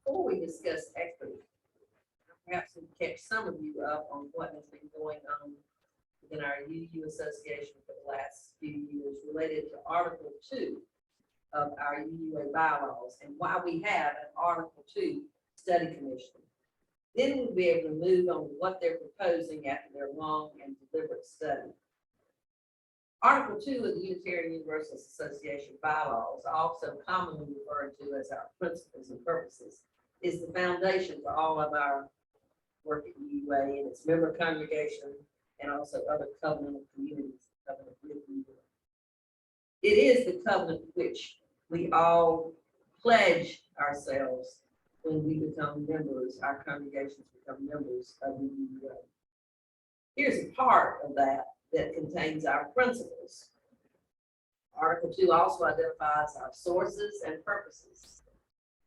Before we discuss equity, perhaps we catch some of you up on what has been going on within our UU Association for the last few years related to Article 2 of our UUA bylaws and why we have an Article 2 study commission. Then we'll be able to move on to what they're proposing after their long and deliberate study. Article 2 of the Unitarian Universalist Association bylaws, also commonly referred to as our principles and purposes, is the foundation for all of our work at UUA and its member congregation and also other covenantal communities. Covenant with UUA. It is the covenant which we all pledge ourselves when we become members, our congregations become members of the UUA. Here's a part of that contains our principles. Article 2 also identifies our sources and purposes.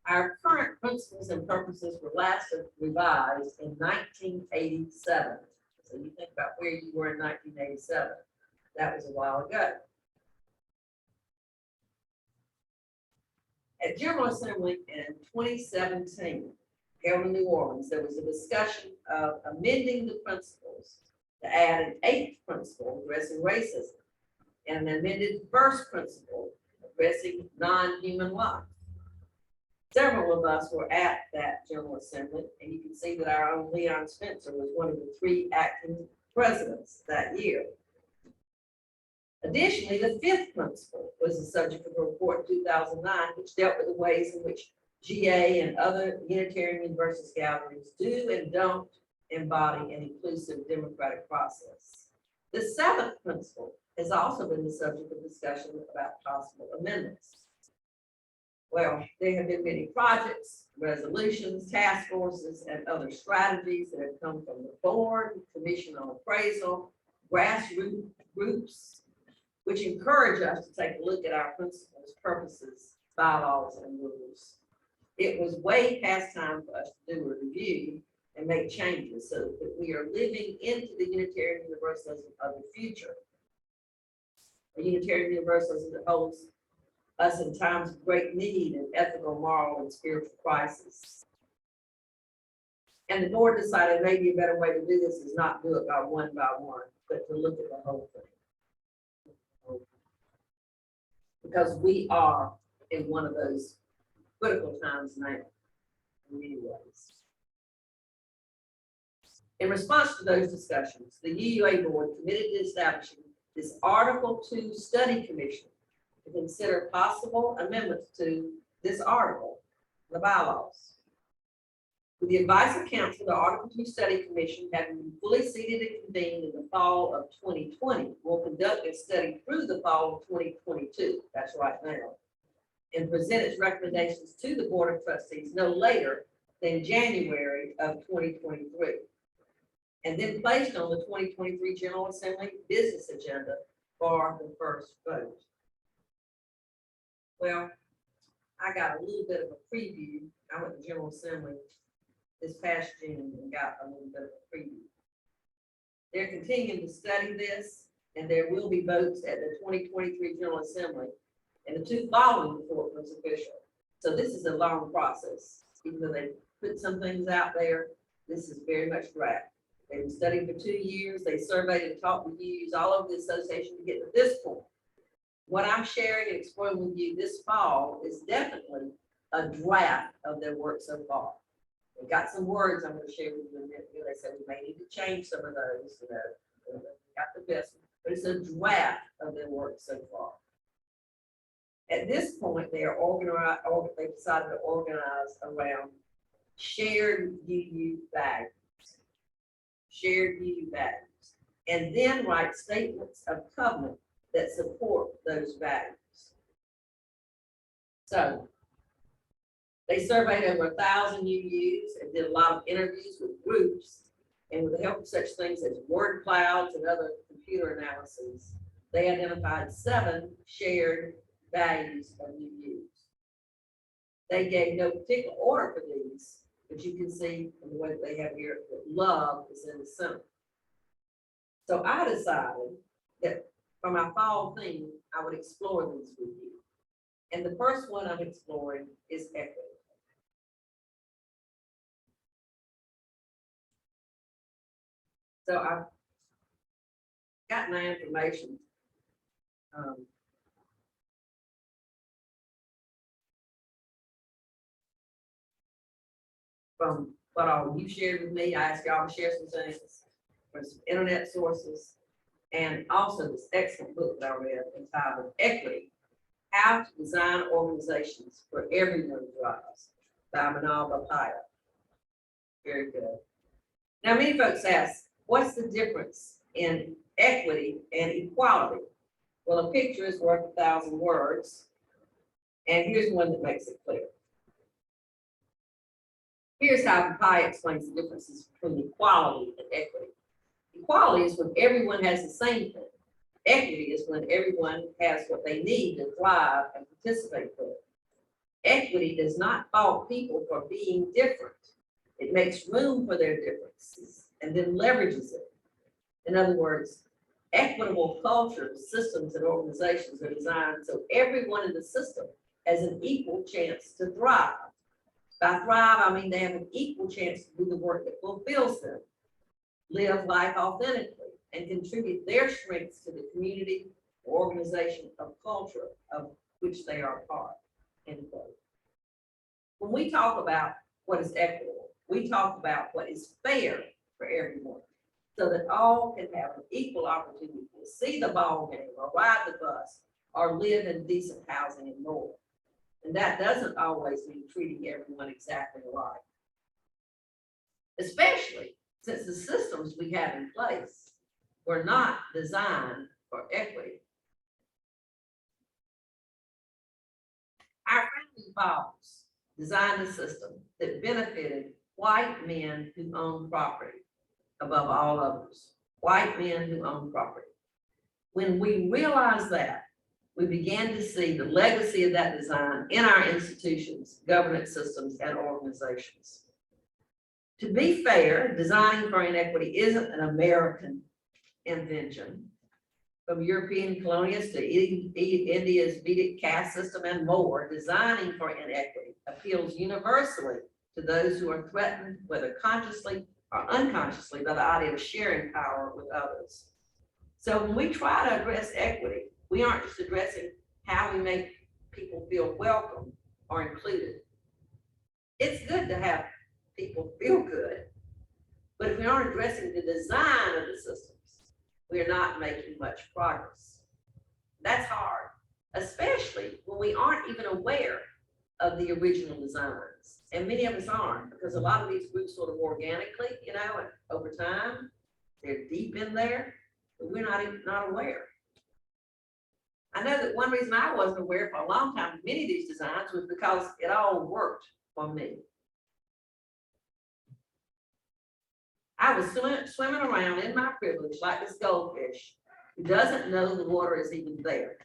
Our current principles and purposes were last revised in 1987. So you think about where you were in 1987. That was a while ago. At General Assembly in 2017, held in New Orleans, there was a discussion of amending the principles to add an 8th principle addressing racism and an amended first principle addressing non-human life. Several of us were at that General Assembly, and you can see that our own Leon Spencer was one of the 3 acting presidents that year. Additionally, the 5th principle was the subject of a report in 2009, which dealt with the ways in which GA and other Unitarian Universalist gatherings do and don't embody an inclusive democratic process. The 7th principle has also been the subject of discussion about possible amendments. Well, there have been many projects, resolutions, task forces, and other strategies that have come from the board, Commission on Appraisal, grassroots groups, which encourage us to take a look at our principles, purposes, bylaws, and rules. It was way past time for us to do a review and make changes so that we are living into the Unitarian Universalism of the future. A Unitarian Universalism that holds us in times of great need and ethical, moral, and spiritual crisis. And the board decided maybe a better way to do this is not do it by one, but to look at the whole thing. Because we are in one of those critical times now, in many ways. In response to those discussions, the UUA board committed to establishing this Article 2 study commission to consider possible amendments to this article, the bylaws. With the advice of council, the Article 2 study commission, having been fully seated and convened in the fall of 2020, will conduct a study through the fall of 2022, that's right now, and present its recommendations to the Board of Trustees no later than January of 2023, and then placed on the 2023 General Assembly business agenda for the first vote. Well, I got a little bit of a preview. I went to General Assembly this past June and got a little bit of a preview. They're continuing to study this, and there will be votes at the 2023 General Assembly, and the 2 following before it was official. So this is a long process. Even though they put some things out there, this is very much draft. They've been studying for 2 years. They surveyed and talked with UUs all over the association to get to this point. What I'm sharing and exploring with you this fall is definitely a draft of their work so far. They've got some words I'm going to share with you in a minute. They said we may need to change some of those, got the best one, but it's a draft of their work so far. At this point, they are organized, or they decided to organize around shared UU values. Shared UU values, and then write statements of covenant that support those values. So they surveyed over 1,000 UUs and did a lot of interviews with groups, and with the help of such things as word clouds and other computer analysis, they identified 7 shared values of UUs. They gave no particular order for these, but you can see in the way that they have here that love is in the center. So I decided that for my fall theme, I would explore these with you. And the first one I'm exploring is equity. So I've got my information. From what all you shared with me, I asked y'all to share some things from some internet sources, and also this excellent book that I read entitled Equity, How to Design Organizations Where Everyone Thrives by Manal Bapaya. Very good. Now, many folks ask, what's the difference in equity and equality? Well, a picture is worth 1,000 words, and here's one that makes it clear. Here's how Bapaya explains the differences between equality and equity. Equality is when everyone has the same thing. Equity is when everyone has what they need to thrive and participate fully. Equity does not fault people for being different. It makes room for their differences and then leverages it. In other words, equitable cultures, systems, and organizations are designed so everyone in the system has an equal chance to thrive. By thrive, I mean they have an equal chance to do the work that fulfills them, live life authentically, and contribute their strengths to the community or organization of culture of which they are a part. End quote. When we talk about what is equitable, we talk about what is fair for everyone, so that all can have an equal opportunity to see the ball game or ride the bus or live in decent housing and more. And that doesn't always mean treating everyone exactly alike, especially since the systems we have in place were not designed for equity. Our founding fathers designed a system that benefited white men who owned property above all others. White men who owned property. When we realized that, we began to see the legacy of that design in our institutions, governance systems, and organizations. To be fair, designing for inequity isn't an American invention. From European colonialists to India's Vedic caste system and more, designing for inequity appeals universally to those who are threatened, whether consciously or unconsciously, by the idea of sharing power with others. So when we try to address equity, we aren't just addressing how we make people feel welcome or included. It's good to have people feel good, but if we aren't addressing the design of the systems, we're not making much progress. That's hard, especially when we aren't even aware of the original designs. And many of us aren't, because a lot of these groups sort of organically, and over time, they're deep in there, but we're not aware. I know that one reason I wasn't aware for a long time of many of these designs was because it all worked for me. I was swimming around in my privilege like this goldfish who doesn't know the water is even there.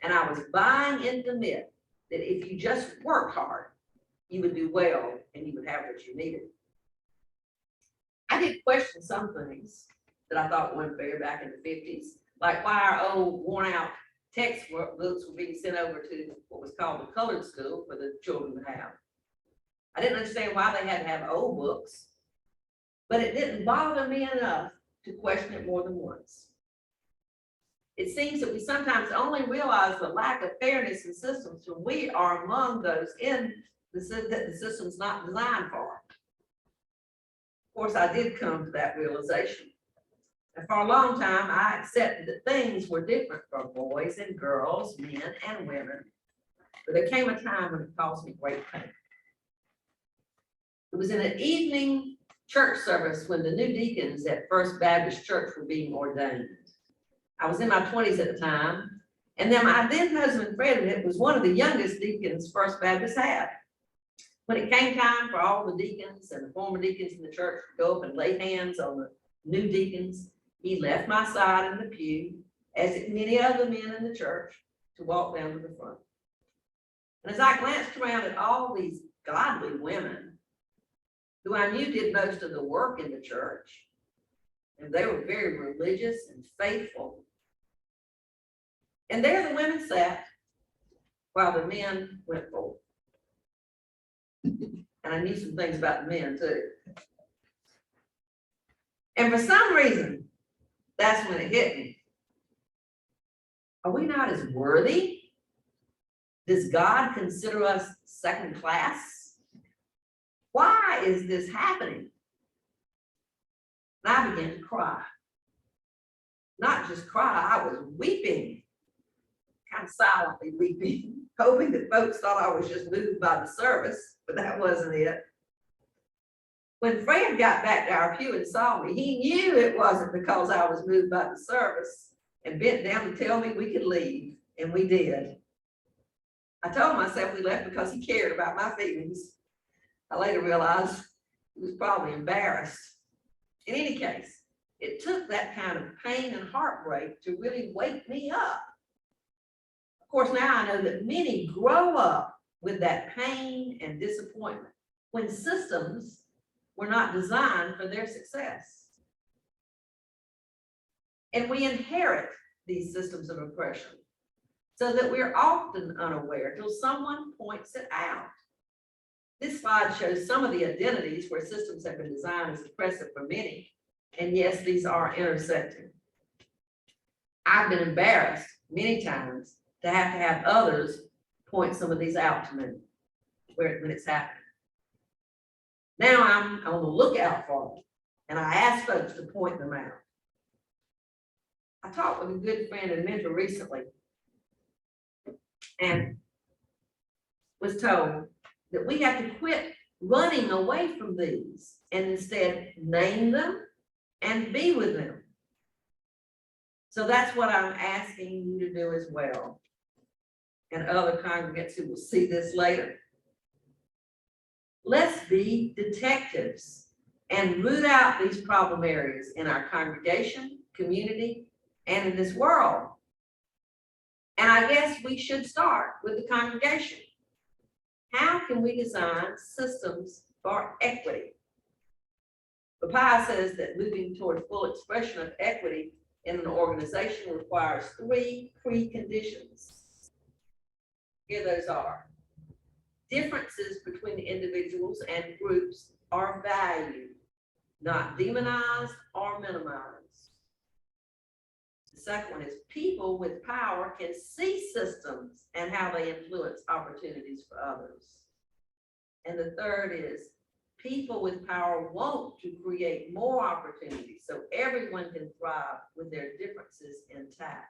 And I was buying into the myth that if you just worked hard, you would do well and you would have what you needed. I did question some things that I thought weren't fair back in the 50s, like why our old worn out textbooks were being sent over to what was called the colored school for the children to have. I didn't understand why they had to have old books, but it didn't bother me enough to question it more than once. It seems that we sometimes only realize the lack of fairness in systems when we are among those in the system's not designed for. Of course, I did come to that realization. And for a long time, I accepted that things were different for boys and girls, men and women. But there came a time when it caused me great pain. It was in an evening church service when the new deacons at First Baptist Church were being ordained. I was in my 20s at the time, and then my then husband Fred was one of the youngest deacons First Baptist had. When it came time for all the deacons and the former deacons in the church to go up and lay hands on the new deacons, he left my side in the pew, as did many other men in the church, to walk down to the front. And as I glanced around at all these godly women, who I knew did most of the work in the church, and they were very religious and faithful, and there the women sat while the men went forward. And I knew some things about the men too. And for some reason, that's when it hit me. Are we not as worthy? Does God consider us second class? Why is this happening? And I began to cry. Not just cry, I was weeping, kind of silently weeping, hoping that folks thought I was just moved by the service, but that wasn't it. When Fred got back to our pew and saw me, he knew it wasn't because I was moved by the service and bent down to tell me we could leave, and we did. I told myself we left because he cared about my feelings. I later realized he was probably embarrassed. In any case, it took that kind of pain and heartbreak to really wake me up. Of course, now I know that many grow up with that pain and disappointment when systems were not designed for their success. And we inherit these systems of oppression so that we're often unaware till someone points it out. This slide shows some of the identities where systems have been designed as oppressive for many. And yes, these are intersecting. I've been embarrassed many times to have others point some of these out to me when it's happening. Now I'm on the lookout for them, and I ask folks to point them out. I talked with a good friend and mentor recently and was told that we have to quit running away from these and instead name them and be with them. So that's what I'm asking you to do as well, and other congregants who will see this later. Let's be detectives and root out these problem areas in our congregation, community, and in this world. And I guess we should start with the congregation. How can we design systems for equity? Papaya says that moving toward full expression of equity in an organization requires 3 preconditions. Here those are. Differences between individuals and groups are valued, not demonized or minimized. The second one is people with power can see systems and how they influence opportunities for others. And the third is people with power want to create more opportunities so everyone can thrive with their differences intact.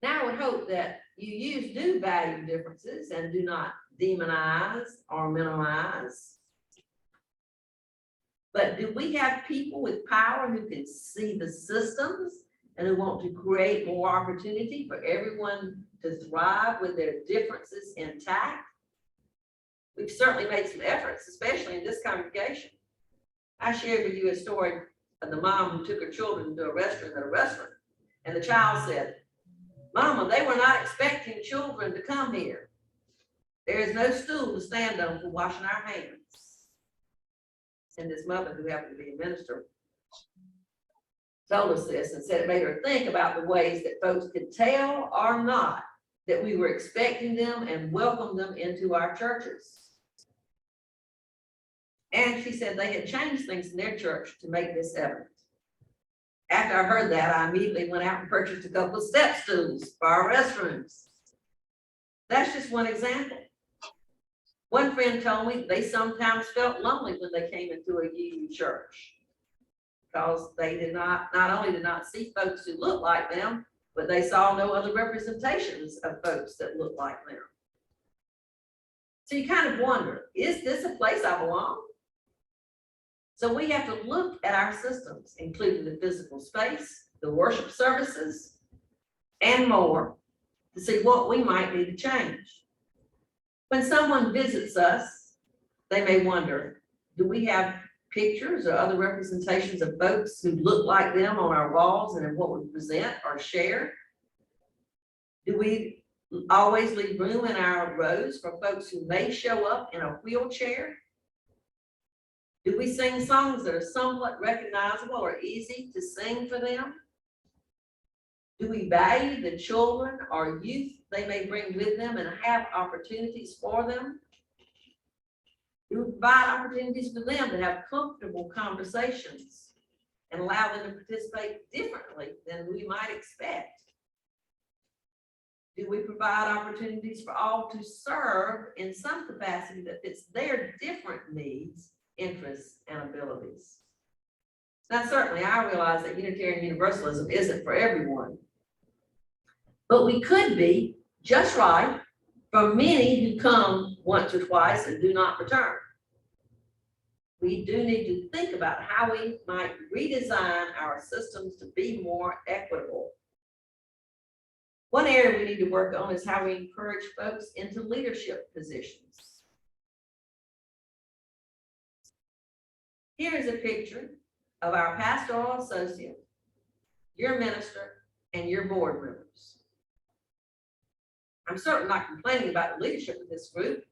Now I would hope that you do value differences and do not demonize or minimize. But do we have people with power who can see the systems and who want to create more opportunity for everyone to thrive with their differences intact? We've certainly made some efforts, especially in this congregation. I shared with you a story of the mom who took her children to a restaurant and the child said, "Mama, they were not expecting children to come here. There is no stool to stand on for washing our hands." And this mother, who happened to be a minister, told us this and said it made her think about the ways that folks could tell or not that we were expecting them and welcome them into our churches. And she said they had changed things in their church to make this evident. After I heard that, I immediately went out and purchased a couple of step stools for our restrooms. That's just one example. One friend told me they sometimes felt lonely when they came into a UU church because they not only did not see folks who looked like them, but they saw no other representations of folks that looked like them. So you kind of wonder, is this a place I belong? So we have to look at our systems, including the physical space, the worship services, and more, to see what we might need to change. When someone visits us, they may wonder, do we have pictures or other representations of folks who look like them on our walls and in what we present or share? Do we always leave room in our rows for folks who may show up in a wheelchair? Do we sing songs that are somewhat recognizable or easy to sing for them? Do we value the children or youth they may bring with them and have opportunities for them? We would provide opportunities for them to have comfortable conversations and allow them to participate differently than we might expect. Do we provide opportunities for all to serve in some capacity that fits their different needs, interests, and abilities? Now, certainly, I realize that Unitarian Universalism isn't for everyone, but we could be just right for many who come once or twice and do not return. We do need to think about how we might redesign our systems to be more equitable. One area we need to work on is how we encourage folks into leadership positions. Here is a picture of our pastoral associate, your minister, and your board members. I'm certainly not complaining about the leadership of this group.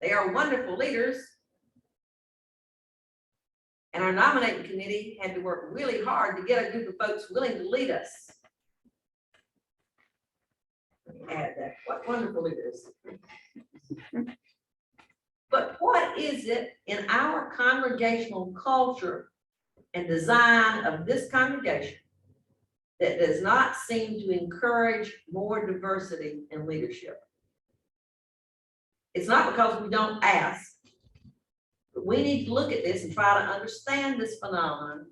They are wonderful leaders. And our nominating committee had to work really hard to get a group of folks willing to lead us. Let me add that. What wonderful leaders. But what is it in our congregational culture and design of this congregation that does not seem to encourage more diversity in leadership? It's not because we don't ask, but we need to look at this and try to understand this phenomenon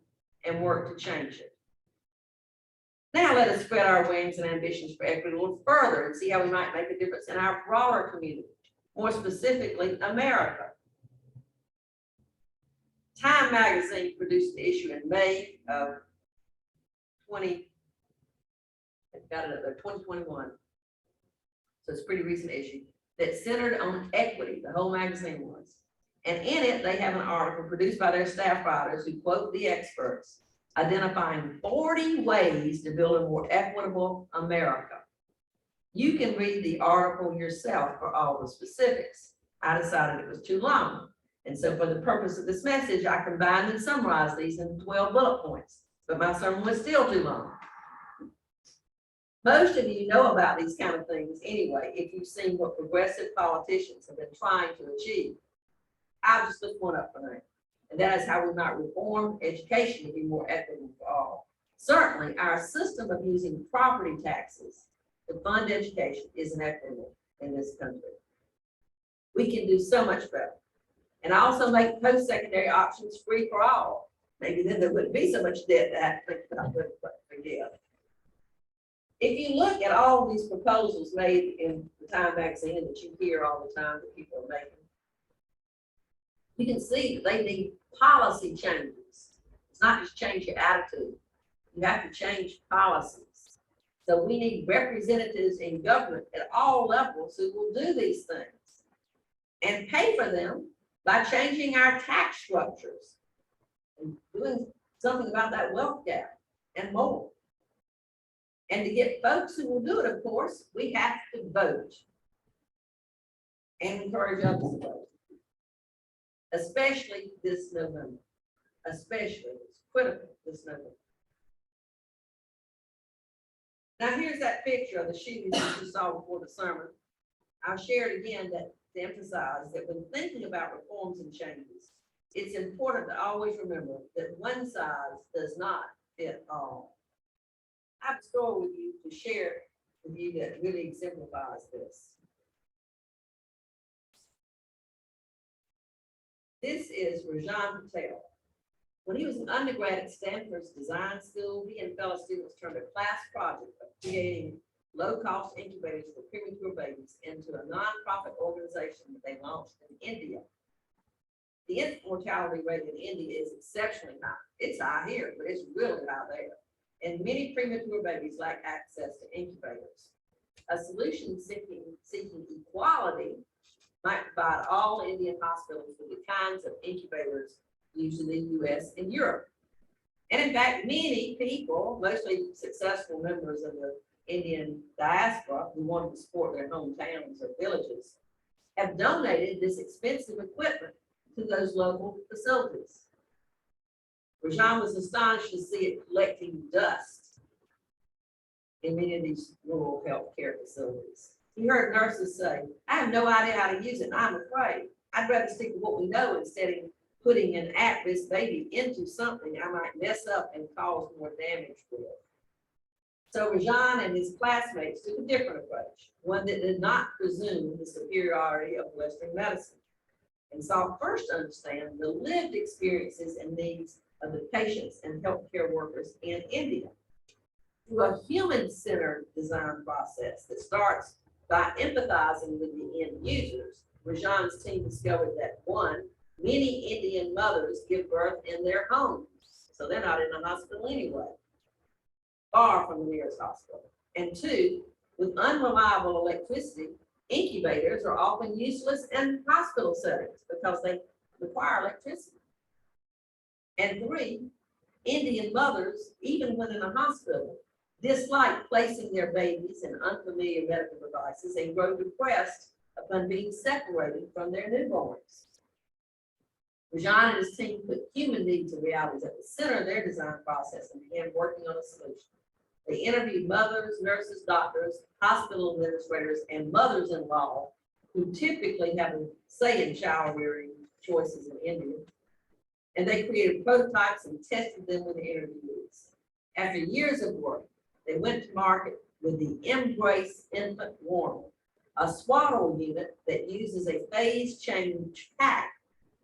and work to change it. Now let us spread our wings and ambitions for equity a little further and see how we might make a difference in our broader community, more specifically, America. Time magazine produced an issue in May of 2021. So it's a pretty recent issue that centered on equity, the whole magazine was. And in it, they have an article produced by their staff writers who quote the experts, identifying 40 ways to build a more equitable America. You can read the article yourself for all the specifics. I decided it was too long. And so for the purpose of this message, I combined and summarized these in 12 bullet points, but my sermon was still too long. Most of you know about these kind of things anyway, if you've seen what progressive politicians have been trying to achieve. I'll just lift one up for now. And that is how we might reform education to be more equitable for all. Certainly, our system of using property taxes to fund education is inequitable in this country. We can do so much better. And also make post-secondary options free for all. Maybe then there wouldn't be so much debt that I have to think about what to forget. If you look at all these proposals made in the Time magazine and that you hear all the time that people are making, you can see that they need policy changes. It's not just change your attitude. You have to change policies. So we need representatives in government at all levels who will do these things and pay for them by changing our tax structures and doing something about that wealth gap and more. And to get folks who will do it, of course, we have to vote and encourage others to vote. Especially this November. Especially, it's critical this November. Now here's that picture of the shoes that you saw before the sermon. I'll share it again to emphasize that when thinking about reforms and changes, it's important to always remember that one size does not fit all. I have a story with you to share with you that really exemplifies this. This is Rajan Patel. When he was an undergrad at Stanford's design school, he and fellow students turned a class project of creating low-cost incubators for premature babies into a nonprofit organization that they launched in India. The infant mortality rate in India is exceptionally high. It's high here, but it's really high there. And many premature babies lack access to incubators. A solution seeking equality might provide all Indian hospitals with the kinds of incubators used in the US and Europe. And in fact, many people, mostly successful members of the Indian diaspora who wanted to support their hometowns or villages, have donated this expensive equipment to those local facilities. Rajan was astonished to see it collecting dust in many of these rural health care facilities. He heard nurses say, "I have no idea how to use it, and I'm afraid." I'd rather stick with what we know instead of putting an at-risk baby into something I might mess up and cause more damage with. So Rajan and his classmates took a different approach, one that did not presume the superiority of Western medicine, and sought first to understand the lived experiences and needs of the patients and healthcare workers in India. Through a human-centered design process that starts by empathizing with the end users, Rajan's team discovered that one, many Indian mothers give birth in their homes, so they're not in a hospital anyway, far from the nearest hospital. And two, with unreliable electricity, incubators are often useless in hospital settings because they require electricity. And three, Indian mothers, even when in a hospital, dislike placing their babies in unfamiliar medical devices and grow depressed upon being separated from their newborns. Rajan and his team put human needs and realities at the center of their design process and began working on a solution. They interviewed mothers, nurses, doctors, hospital administrators, and mothers-in-law who typically have a say in child rearing choices in India. And they created prototypes and tested them with the interviewees. After years of work, they went to market with the Embrace Infant Warmer, a swaddle unit that uses a phase change pack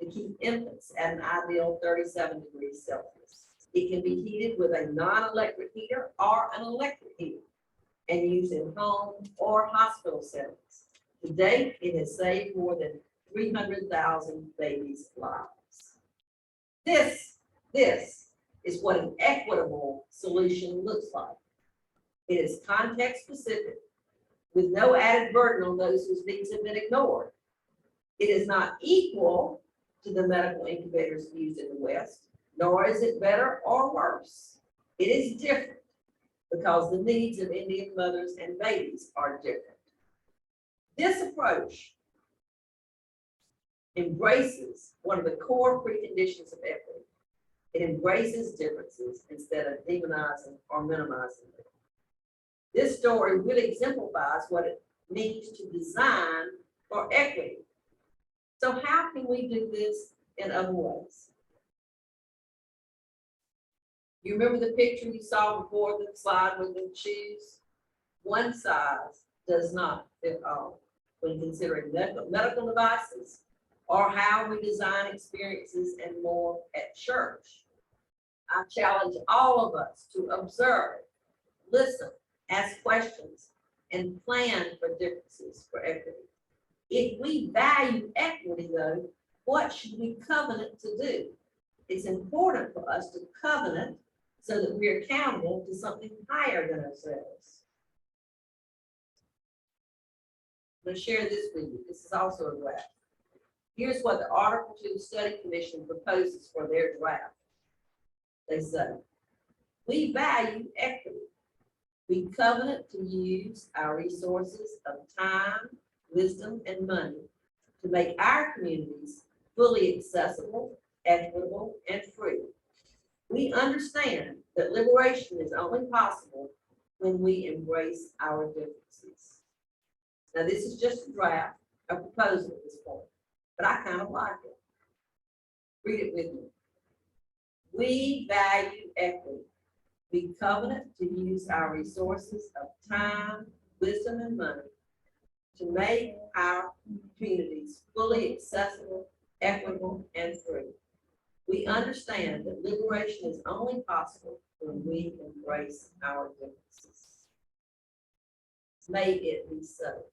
to keep infants at an ideal 37 degrees Celsius. It can be heated with a non-electric heater or an electric heater and used in home or hospital settings. To date, it has saved more than 300,000 babies' lives. This is what an equitable solution looks like. It is context specific, with no added burden on those whose needs have been ignored. It is not equal to the medical incubators used in the West, nor is it better or worse. It is different because the needs of Indian mothers and babies are different. This approach embraces one of the core preconditions of equity. It embraces differences instead of demonizing or minimizing them. This story really exemplifies what it means to design for equity. So how can we do this in other ways? You remember the picture you saw before the slide with the shoes? One size does not fit all when considering medical devices or how we design experiences and more at church. I challenge all of us to observe, listen, ask questions, and plan for differences for equity. If we value equity, though, what should we covenant to do? It's important for us to covenant so that we're accountable to something higher than ourselves. I'm going to share this with you. This is also a draft. Here's what the Article 2 Study Commission proposes for their draft. They say, we value equity. We covenant to use our resources of time, wisdom, and money to make our communities fully accessible, equitable, and free. We understand that liberation is only possible when we embrace our differences. Now, this is just a draft, a proposal at this point, but I kind of like it. Read it with me. We value equity. We covenant to use our resources of time, wisdom, and money to make our communities fully accessible, equitable, and free. We understand that liberation is only possible when we embrace our differences. May it be so.